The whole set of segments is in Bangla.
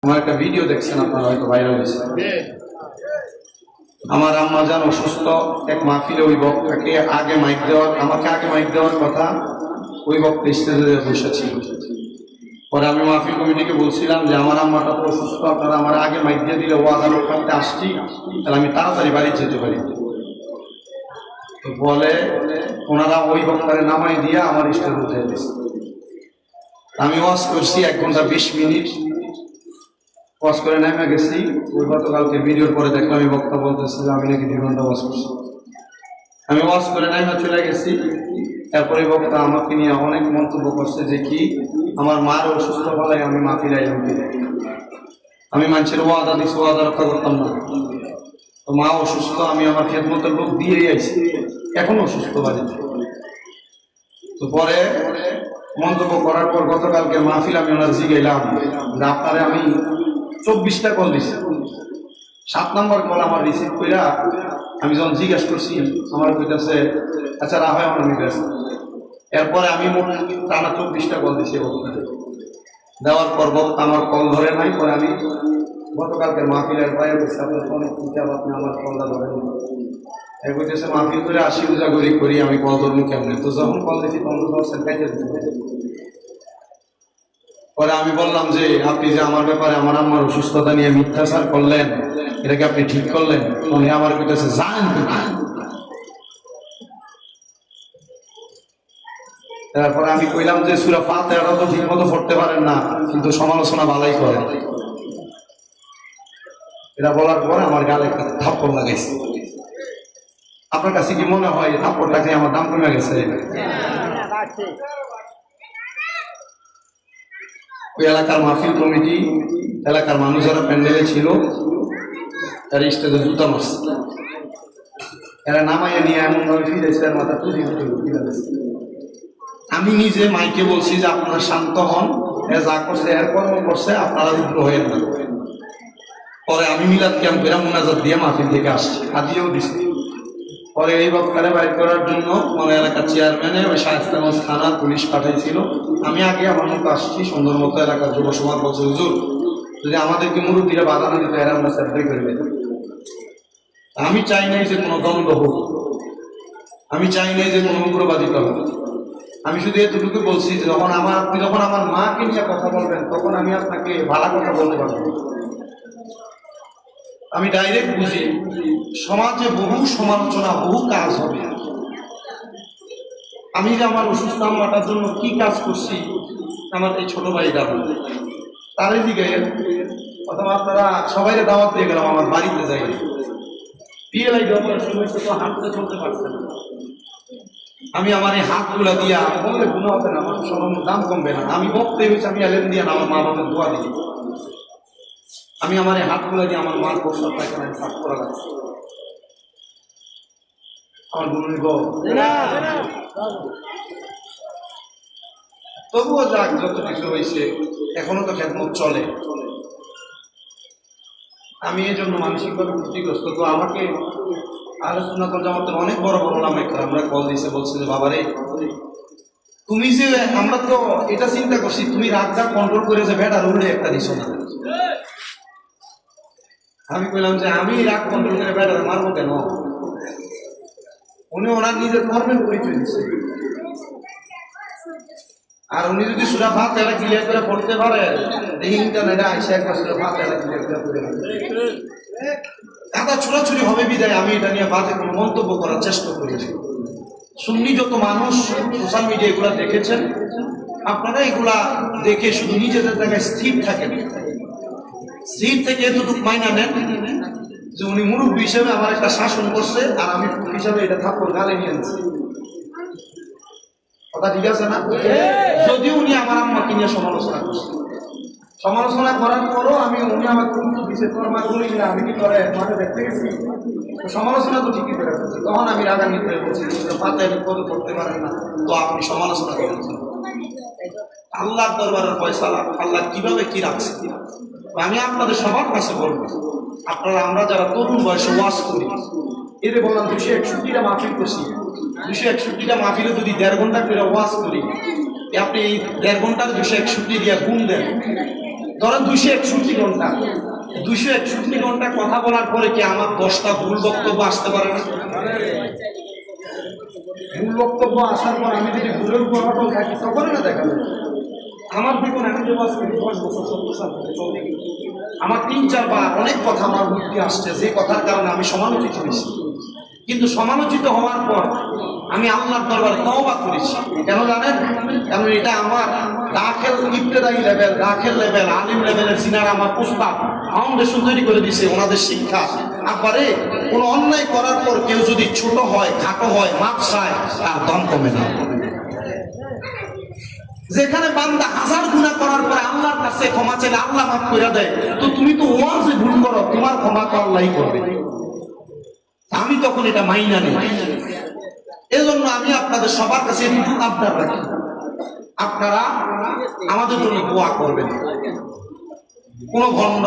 আমার একটা ভিডিও দেখছেন আপনারা, হয়তো ভাইরাল হয়েছে। আমার আম্মা যান অসুস্থ, এক মাহফিলে ওই বক্তাকে আগে মাইক দেওয়ার, আমাকে আগে মাইক দেওয়ার কথা, ওই বক্তা স্টেজে বসেছিল। পরে আমি মাহফিল কমিটিকে বলছিলাম যে আমার আম্মাটা তো অসুস্থ, আপনারা আমার আগে মাইক দিয়ে দিলে ওয়াজ আরো করতে আসছি, তাহলে আমি তাড়াতাড়ি বাড়ি যেতে পারি। তো বলে ওনারা ওই বক্তারে নামাই দিয়ে আমার স্টেজে উঠে দিয়েছে। আমি ওয়াজ করছি 1 ঘন্টা 20 মিনিট, ওয়াজ করে নেমে গেছি। ওই গতকালকে ভিডিওর পরে দেখলাম আমি বক্তা বলতেছি যে আমি নাকি 2 ঘন্টা ওয়াজ করছি। আমি ওয়াজ করে নেমে চলে গেছি। তারপরে বক্তা আমাকে নিয়ে অনেক মন্তব্য করছে যে কি আমার মার অসুস্থ বলাই আমি মাফি লাইলাম, আমি মানুষের ওয়াদা দিচ্ছি, ওয়াদা রক্ষা করতাম না। তো মা অসুস্থ, আমি আমার খেদমতের লোক দিয়েই আইছি, এখন অসুস্থ বাড়িতে। তো পরে মন্তব্য করার পর গতকালকে মাহফিল আমি ওনার জিগাইলাম যে আপনারে আমি 24টা কল দিছি, 7 নম্বর কল আমার রিসিভ কইরা আমি যখন জিজ্ঞেস করছি আমার কইতাছে আচ্ছা রাহ আমার নিকাশ। এরপরে আমি মোট টানা 24টা কল দিছি। দেওয়ার পর আমার কল ধরে নাই। পরে আমি গতকালকে মাহফিলের বাইরে বসে আপনার অনেক চিন্তা, আপনি আমার কলটা ধরেন কইতেছে মাহফিল করে 80 উজাগরি করি, আমি কল ধরবো কেমনে? তো যখন কল দিচ্ছি তখন ধরছেন খাইতে দিতে। পরে আমি বললাম যে আপনি যে আমার ব্যাপারে আমার আম্মার অসুস্থতা নিয়ে মিথ্যাচার করলেন, এটাকে আপনি ঠিক করলেন? উনি আমার কইতেছে জান। তারপরে আমি কইলাম যে সূরা ফাতিহা তো ঠিক মতো পড়তে পারেন না, কিন্তু সমালোচনা ভালোই করেন। এটা বলার পর আমার গালে একটা থাপ্পড় লাগাইছে। আপনার কাছে কি মনে হয় এই থাপ্পড়টাকে আমার দাম কমে গেছে? ওই এলাকার মাহফিল কমিটি, এলাকার মানুষ যারা প্যান্ডেলে ছিল, তারা স্টেজে জুতা মারছে। এরা নামাইয়া নিয়ে এমন ভাবে ফিরেছে, এর মাথা তুলি আমি নিজে মাইকে বলছি যে আপনারা শান্ত হন, যা করছে এর কর্ম করছে, আপনারা রুদ্র হয়ে না। পরে আমি মিলাদ ক্যাম্প করে মুনাজাত দিয়ে মাহফিল থেকে আসছি, হাদিয়েও দিচ্ছি। পরে এই বক্তারে বাইর করার জন্য মানে এলাকার চেয়ারম্যানে ওই শায়েস্তাগঞ্জ থানার পুলিশ পাঠাইছিল। আমি আগে আমার মতো আসছি, সুন্দর মতো এলাকার যুব সমাজ বলছে হুজুর যদি আমাদেরকে মুরব্বীরা বাধা না দিতে এরা আমরা সার্ভে করে দেব। আমি চাই নাই যে কোনো দ্বন্দ্ব হোক, আমি চাই নাই যে কোনো উগ্রবাদিতা হোক। আমি শুধু এতটুকু বলছি যে আপনি যখন আমার মাকে নিয়ে কথা বলবেন তখন আমি আপনাকে ভালো কথা বলতে পারবো। আমি ডাইরেক্ট বুঝি সমাজে বহু সমালোচনা, বহু কাজ হবে। আমি যে আমার অসুস্থ আম্মাটার জন্য কি কাজ করছি, আমার এই ছোট ভাইটা তার দিকে অথবা আপনারা সবাই দাওয়াত দিয়ে গেলাম আমার বাড়িতে যাই। পিএলআই অপারেশন হয়েছে, তো হাঁটতে চলতে পারছে না। আমি আমার এই হাতগুলা দিয়া বললে গুণা হবে না, আমার সবার দাম কমবে না। আমি বক্তে হয়েছে, আমি এলেন দিয়ে আমার মা বাবার দোয়া দিই। আমি আমার এই হাতগুলা দিয়ে আমার মার প্রসাদ পায়খানা সাফ করা লাগছে। আমার গুণিব তবুও যাক, যত কিছু হয়েছে এখনো তো খেদমত চলে। আমি এই জন্য মানসিকভাবে ক্ষতিগ্রস্ত। তো আমাকে আলোচনা করতে আমাদের অনেক বড় বড় আমরা কল দিয়েছে, বলছে যে বাবারে তুমি যে, আমরা তো এটা চিন্তা করছি তুমি রাগটা কন্ট্রোল করে যে বেটা রুলে একটা দিছো না। আমি বললাম যে আমি রাগ কন্ট্রোল করে বেটা মারবো কেন? উনি ওনার নিজের কর্মের পরিচয় দিচ্ছে। আর উনি যদি সূরা ফাতিহা ক্লিয়ার করে পড়তে পারে, এই ইন্টারনেটে আইসা একবার সূরা ফাতিহা ক্লিয়ার করে পড়ে কাদা ছোড়াছুড়ি হবে বিদায় আমি এটা নিয়ে বাজে কোনো মন্তব্য করার চেষ্টা করেছি। সুন্নি যত মানুষ সোশ্যাল মিডিয়া এগুলা দেখেছেন, আপনারা এগুলা দেখে শুধু নিজেদের জায়গায় স্থির থাকেন। স্থির থেকে এতটুকু মাইনা নেন যে উনি মুরব্বী হিসেবে আমার একটা শাসন করছে, আর আমি হিসাবে এটা থাপ্পড় গালে নিয়ে আনছি। কথা ঠিক আছে না? যদিও উনি আমার আম্মাকে নিয়ে সমালোচনা করছে, সমালোচনা করার পরও উনি আমার কিন্তু দিচ্ছে তোর মা গুলি না, আমি কি করে মাকে দেখতে গেছি, সমালোচনা তো ঠিকই করে ফেলছি। তখন আমি রাগান্বিত হয়ে বলছি ফাতিহা কত করতে পারেন না, তো আপনি সমালোচনা করেছেন। আল্লাহর দরবারের ফয়সালা আল্লাহ কিভাবে কি রাখছে। আমি আপনাদের সবার কাছে বলবো, আপনারা আমরা যারা তরুণ বয়সে ওয়াজ করি, এদের বললাম 261টা মাহফিল করছি, 261টা মাহফিলে যদি 1.5 ঘন্টা করে ওয়াজ করি, আপনি এই 1.5 ঘন্টার 261 দিয়ে গুণ দেন, ধরেন 261 ঘন্টা, 261 ঘন্টা কথা বলার পরে কি আমার 10টা ভুল বক্তব্য আসতে পারে না? ভুল বক্তব্য আসার পর আমি যদি ভুলের উপর অটল থাকি তখন না দেখা যাবে। আমার দেখুন এখন যে 10 বছর 70 সাল থেকে চলে, আমার 3-4 বার অনেক কথা আমার মুখে আসছে, যে কথার কারণে আমি সমালোচিত হয়েছি। কিন্তু সমালোচিত হওয়ার পর আমি আল্লাহর দরবারে তওবা করেছি। কেন জানেন? কারণ এটা আমার দাখিল ইবতেদায়ী লেভেল, দাখিল লেভেল, আলিম লেভেলের সিনারা আমার প্রস্তাব ফাউন্ডেশন তৈরি করে দিয়েছে ওনাদের শিক্ষা। আবারে কোনো অন্যায় করার পর কেউ যদি ছোট হয়, খাটো হয়, মাপ চায়, তার দম কমে না। যেখানে বান্দা 1000 গুনাহ করার পরে আল্লাহর কাছে ক্ষমা চাইলে আল্লাহ মাফ করে দেয়, তো তুমি তো ওয়াজে ভুল করো, তোমার ক্ষমা তো আল্লাহই করবে। আমি তখন এটা মাইনা নেই। এজন্য আমি আপনাদের সবার কাছে একটু আবদার রাখি, আপনারা আমাদের জন্য দোয়া করবেন। কোন ভণ্ড,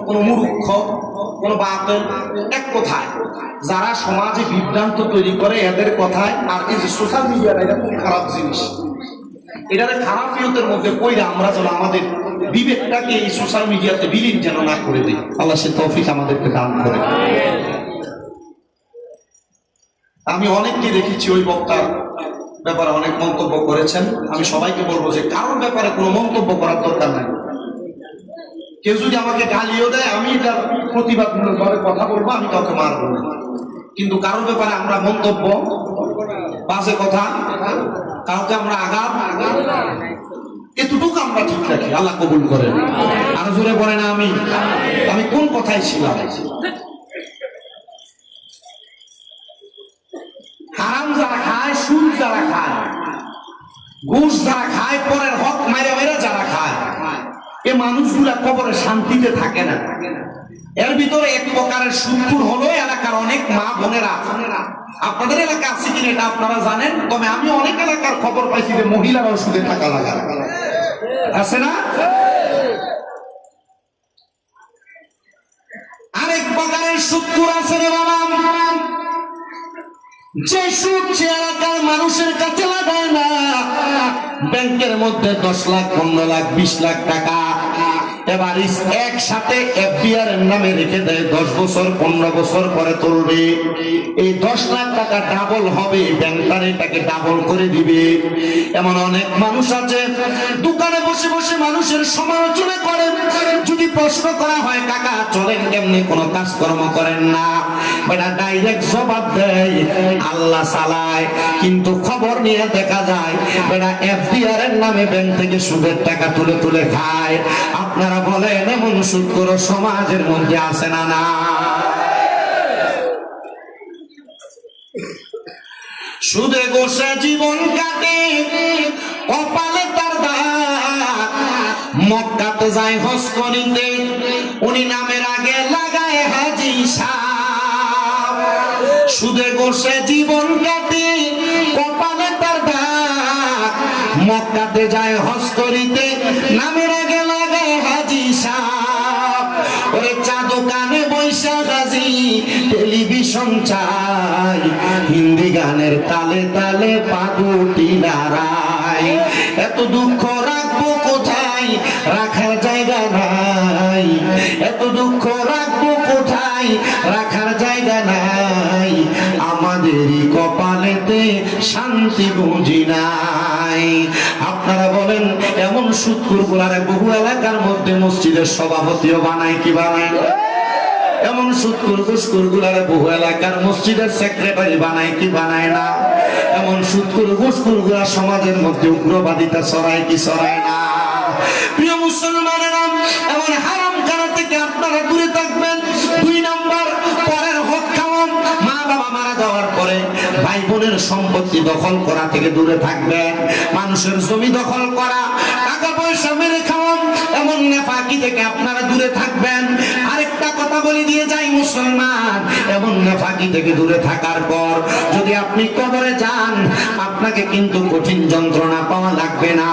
কোন মূর্খ, কোন বাতিল, এক কথায় যারা সমাজে বিভ্রান্ত তৈরি করে এদের কথায়, আর এই যে সোশ্যাল মিডিয়াটা এটা খুব খারাপ জিনিস, এটারে খারাপ নিয়তের মধ্যে কইরা আমরা যেন আমাদের বিবেকটাকে এই সোশ্যাল মিডিয়াতে বিলীন যেন না করে দিই। আল্লাহ সে তৌফিক আমাদেরকে দান করে। আমি অনেককে দেখেছি ওই বক্তার ব্যাপারে অনেক মন্তব্য করেছেন। আমি সবাইকে বলবো যে কারোর ব্যাপারে কোনো মন্তব্য করার দরকার নাই। কেউ যদি আমাকে গালিও দেয়, আমি এটার প্রতিবাদমূলকভাবে কথা বলবো, আমি কাউকে মারবো না। কিন্তু কারোর ব্যাপারে আমরা মন্তব্য, বাজে কথা, কাউকে আমরা আঘাত, এতটুকু আমরা ঠিক রাখি। আল্লাহ কবুল করেন। আরো জোরে বলে না আমি কোন কথায় ছিলাম? হারাম যারা খায়, সুদ যারা খায়, ঘুষ যারা খায়, পরের হক মাইরা মাইরা যারা খায়, এ মানুষগুলা কবরে শান্তিতে থাকে না। এর ভিতরে এক প্রকারের সুদখোর হলো এলাকার অনেক মা বোনেরা। আপনাদের এলাকা আছে কিনা এটা আপনারা জানেন, তবে আমি অনেক এলাকার খবর পাইছি যে মহিলারাও সুদে টাকা লাগায়, আছে না? আরেক প্রকারের সুদখোর আছে রে বাবা, যে সুদ যে এলাকার মানুষের কাছে লাগায় না, ব্যাংকের মধ্যে 10 লাখ, 15 লাখ, 20 লাখ টাকা এবার একসাথে এফডিআর এর নামে রেখে দেয়। 10 বছর 15 বছর পরে তুলবে, এই 10 লাখ টাকা ডাবল হবে, ব্যাংকার এটাকে ডাবল করে দিবে। এমন অনেক মানুষ আছে দোকানে বসে বসে মানুষের সমালোচনা করে। যদি প্রশ্ন করা হয় কাকা চলেন কেমনি, কোনো কাজকর্ম করেন না, বেটা ডাইরেক্ট জবাব দেয় আল্লাহ চালায়। কিন্তু খবর নিয়ে দেখা যায় বেটা এফডিআর এর নামে ব্যাংক থেকে সুদের টাকা তুলে তুলে খায়। আপনারা বলেন এমন সুদখোর সমাজের মধ্যে আছে না? না, সুদে বসে জীবন কাটে, কপালে তার দাগ, মক্কাতে যায় হজ করিতে, উনি নামের আগে লাগায় হাজি সাহেব। সুদে বসে জীবন কাটে, কপালে তার দাগ, মক্কাতে যায় হজ করিতে, নামের আগে লাগায় হাজি সাহেব। ওরে চা দোকানে বৈশা হাজি, টেলিভিশন চাই, হিন্দি গানের তালে তালে পা দুটি নাড়াই। এত দুঃখ রাখবো কোথায়, রাখার জায়গা নাই, এত দুঃখ রাখবো কোথায়, রাখার জায়গা নাই, আমাদেরই কপালেতে শান্তি বুঝি নাই। আপনারা বলেন এমন সুদখোর গুলারে বহু এলাকার মধ্যে মসজিদের সভাপতিও বানায় কি বানায়? এমন সুদখোর ঘুষখোর গুলারে বহু এলাকার মসজিদের সেক্রেটারি বানায় কি বানায় না? এমন সুদখোর ঘুষখোর গুলা সমাজের মধ্যে উগ্রবাদিতা ছড়ায় কি ছড়ায় না? প্রিয় মুসলমানেরা, এমন হারাম কারা থেকে আপনারা দূরে থাকবেন। 2 নাম্বার, পরের হক খাওয়া, মা বাবা মারা যাওয়ার পরে ভাই বোনের সম্পত্তি দখল করা থেকে দূরে থাকবেন। মানুষের জমি দখল করা, টাকা পয়সা মেরে খাওয়া, এমন নেফাকি থেকে আপনারা দূরে থাকবেন। আরেকটা কথা বলে দিয়ে যাই মুসলমান, এমন নেফাকি থেকে দূরে থাকার পর যদি আপনি কবরে যান, আপনাকে কিন্তু কঠিন যন্ত্রণা পাওয়া লাগবে না।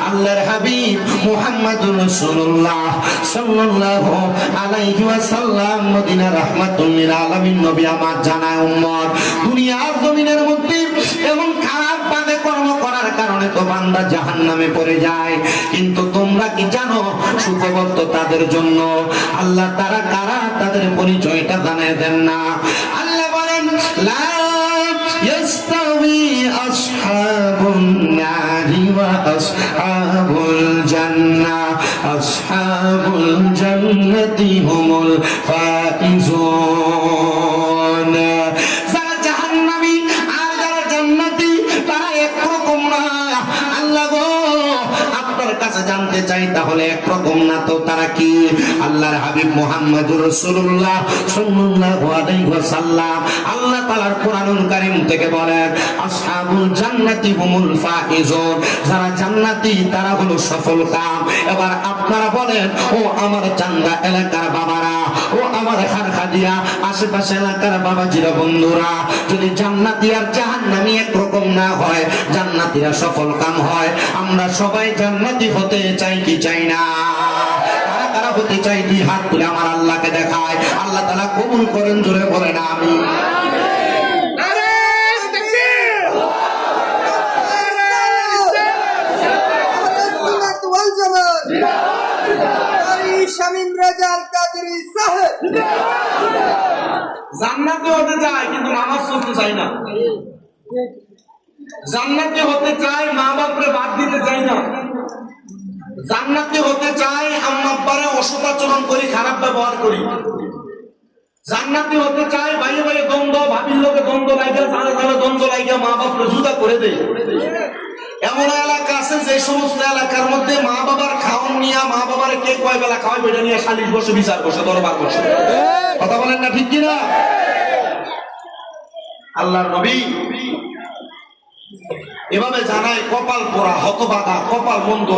আল্লাহর হাবিব মুহাম্মদুর রাসূলুল্লাহ সাল্লাল্লাহু আলাইহি ওয়াসাল্লাম মদিনা রাহমাতুল লিল আলামিন নবী আমার জানায় উম্মত, দুনিয়ার জমিনের মধ্যে এমন খারাপ ভাবে কর্ম করা গুনার কারণে তো বান্দা জাহান্নামে পড়ে যায়। কিন্তু তোমরা কি জানো সুখবর তো তাদের জন্য। আল্লাহ তারা কারা তাদের পরিচয়টা জানিয়ে দেন না। আল্লাহ বলেন লা ইয়াস্তাউই আসহাবুন নারি ওয়া আসহাবুল জান্নাহ আসহাবুল জান্নাতি হুমুল ফাইজুন। যারা জাহান্নামী আর যারা জান্নাতি তারা একরকম না। আল্লাহ গো আপনার কাছে জানতে চাই তাহলে একরকম না তো তারা কি? আল্লাহর হাবিব মুহাম্মদুর রাসূলুল্লাহ সাল্লাল্লাহু আলাইহি ওয়াসাল্লাম আল্লাহ তাআলার কোরআনুল কারীম থেকে বলেন আসহাবুল জান্নাতি হুমুল ফাইজুন। যারা জান্নাতি তারা হলো সফলকাম। এবার আপনারা বলেন ও আমার চান্দা এলাকার বাবারা, ও আমার খারখাদিয়া আশেপাশে এলাকার বাবাজিরা বন্ধুরা, যদি জান্নাতি আর জাহান্নামী একরকম না হয়, জান্নাতীরা সফলকাম হয়, আমরা সবাই জান্নাতি হতে চাই কি চাই না? কারা কারা হতে চাই দুই হাত তুলে আমার আল্লাহকে দেখায়। আল্লাহ তাআলা কবুল করেন, জোরে বলেন আমিন। জান্নাতে হতে চায় কিন্তু নামাজ পড়তে চাই না। জান্নাতে হতে চায় মা বাপরে বাদ দিতে চাই না। জান্নাতে হতে চায় আম্মা আব্বারে অসদাচরণ করি, খারাপ ব্যবহার করি। জান্নাতি হতে চায় ভাইয়ে ভাইয়ে দ্বন্দ্ব, ভাবির লোকে দ্বন্দ্ব লাগা, জানে জানে দ্বন্দ্ব লাগা মা বাপরে জুদা করে দেয়। এমন এলাকা আছে যে সমস্ত এলাকার মধ্যে মা বাবার খাওয়ান নিয়ে মা বাবারে কে কয় বেলা খাওয়াই বেটা নিয়ে সালিশ বসে, বিচার বসে, দরবার বসে। কথা বলেন না ঠিক কিনা? আল্লাহর নবী এভাবে জানায় কপাল পোড়া, হতবাগা, কপাল মন্দ